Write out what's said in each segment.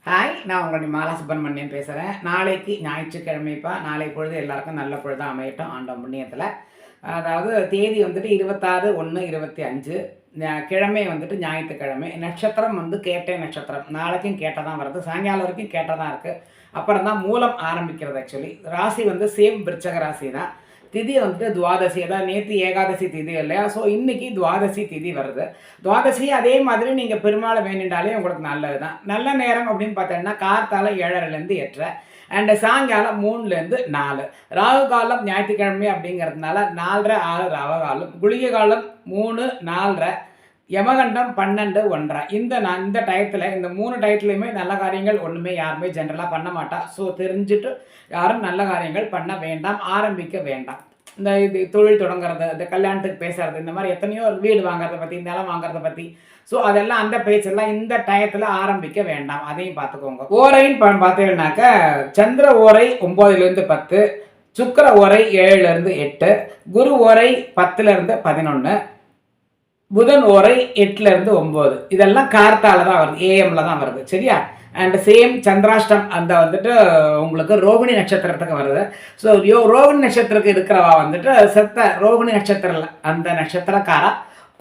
Hi, நான் உங்களுடைய மாலா சுப்பிரமணியன் பேசுகிறேன். நாளைக்கு ஞாயிற்றுக்கிழமைப்பா. நாளை பொழுது எல்லாருக்கும் நல்ல பொழுதாக அமையட்டும் ஆண்டவன் புண்ணியத்தில். அதாவது தேதி வந்துட்டு 26/1/25, கிழமை வந்துட்டு ஞாயிற்றுக்கிழமை. நட்சத்திரம் வந்து கேட்டை நட்சத்திரம். நாளைக்கும் கேட்டை தான் வருது, சாயங்காலம் வரைக்கும் கேட்டை தான் இருக்குது. அப்புறம் தான் மூலம் ஆரம்பிக்கிறது. ஆக்சுவலி ராசி வந்து சேம் விருச்சக ராசி தான். திதி வந்துட்டு துவாதசி, அதாவது நேற்று ஏகாதசி திதி இல்லையா? ஸோ இன்றைக்கி துவாதசி திதி வருது. துவாதசி அதே மாதிரி நீங்கள் பெருமாளை வேண்டிண்டாலே உங்களுக்கு நல்லது தான். நல்ல நேரம் அப்படின்னு பார்த்தீங்கன்னா கார்த்தால 7:30 8:30 அண்டு சாயங்காலம் 3 4. ராகு காலம் ஞாயிற்றுக்கிழமை அப்படிங்கிறதுனால 4:30 6 ராகு காலம். குளிகை காலம் 3 4:30. யமகண்டம் 12 1:30. இந்த டயத்தில், இந்த 3 டயத்துலையுமே நல்ல காரியங்கள் ஒன்றுமே யாருமே ஜென்ரலாக பண்ண மாட்டா. ஸோ தெரிஞ்சுட்டு யாரும் நல்ல காரியங்கள் பண்ண வேண்டாம், ஆரம்பிக்க வேண்டாம். இது தொழில் தொடங்குறது, இந்த கல்யாணத்துக்கு பேசுறது, இந்த மாதிரி எத்தனையோ வீடு வாங்குறத பற்றி, நிலம் வாங்குறத பற்றி, ஸோ அதெல்லாம் அந்த பேச்செல்லாம் இந்த டயத்தில் ஆரம்பிக்க வேண்டாம். அதையும் பார்த்துக்கோங்க. ஓரைன்னு பார்த்தீங்கன்னாக்க சந்திர ஓரை 9 10, சுக்கிர ஓரை 7 8, குரு ஓரை 10 11, புதன் ஓரை 8 9. இதெல்லாம் கார்த்தால தான் வருது, ஏஎம்ல தான் வருது. சரியா? அண்ட் சேம் சந்திராஷ்டம் அந்த வந்துட்டு உங்களுக்கு ரோகிணி நட்சத்திரத்துக்கு வருது. ஸோ ரோகிணி நட்சத்திரத்துக்கு இருக்கிறவா வந்துட்டு செத்த ரோகிணி நட்சத்திரம் அந்த நட்சத்திரக்காரா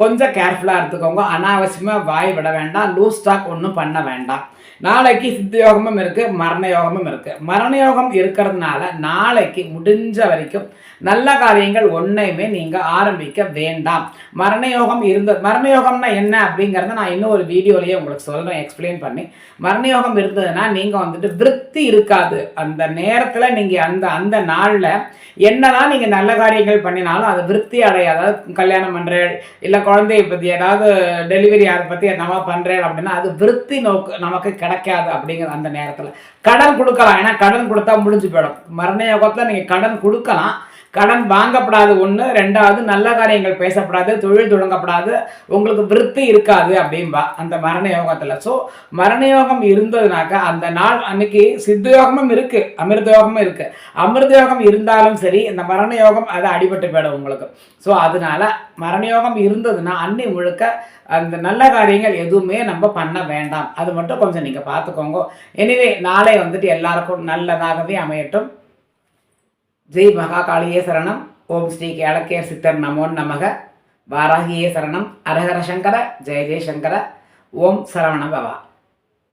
கொஞ்சம் கேர்ஃபுல்லாக எடுத்துக்கோங்க. அனாவசியமாக வாய் விட வேண்டாம், லூஸ் ஸ்டாக் ஒன்றும் பண்ண வேண்டாம். நாளைக்கு சித்த யோகமும் இருக்குது, மரண யோகமும் இருக்குது. மரண யோகம் இருக்கிறதுனால நாளைக்கு முடிஞ்ச வரைக்கும் நல்ல காரியங்கள் ஒன்றையுமே நீங்கள் ஆரம்பிக்க வேண்டாம். மரண யோகம்னா என்ன அப்படிங்கிறத நான் இன்னும் ஒரு வீடியோலேயே உங்களுக்கு சொல்கிறேன், எக்ஸ்பிளைன் பண்ணி. மரண யோகம் இருந்ததுன்னா நீங்கள் வந்துட்டு விருத்தி இருக்காது. அந்த நேரத்தில் நீங்கள் அந்த நாளில் என்னதான் நீங்கள் நல்ல காரியங்கள் பண்ணினாலும் அது விருத்தி அடையாது. அதாவது கல்யாணம் பண்ணுறேன், இல்லை குழந்தையை பற்றி ஏதாவது டெலிவரி அதை பற்றி என்னவா பண்ணுறேன் அப்படின்னா அது விருத்தி நோக்கு நமக்கு கிடைக்காது. அப்படிங்கிற அந்த நேரத்தில் கடன் கொடுக்கலாம், ஏன்னா கடன் கொடுத்தா முடிஞ்சு போயிடும். மரண யோகத்தில் நீங்கள் கடன் கொடுக்கலாம், கடன் வாங்கப்படாது. 1 2வது நல்ல காரியங்கள் பேசப்படாது, தொழில் தொடங்கப்படாது, உங்களுக்கு விருத்தி இருக்காது அப்படின்பா அந்த மரண யோகத்தில். ஸோ மரண யோகம் இருந்ததுனாக்கா அந்த நாள் அன்னைக்கு சித்த யோகமும் இருக்குது, அமிர்த யோகமும் இருக்குது. அமிர்த யோகம் இருந்தாலும் சரி, இந்த மரண யோகம் அது அடிபட்டு போயிடும் உங்களுக்கு. ஸோ அதனால மரண யோகம் இருந்ததுன்னா அன்னை முழுக்க அந்த நல்ல காரியங்கள் எதுவுமே நம்ம பண்ண வேண்டாம். அது மட்டும் கொஞ்சம் நீங்கள் பார்த்துக்கோங்க. எனிவே நாளை வந்துட்டு எல்லாருக்கும் நல்லதாகவே அமையட்டும். ஜெய் மகாகாளியே சரணம். ஓம் ஸ்ரீ கேளக்கேர் சித்தர் நமோ நமக. வாராகியே சரணம். அரஹர சங்கர. ஜெய ஜெய சங்கர. ஓம் சரவண பவா.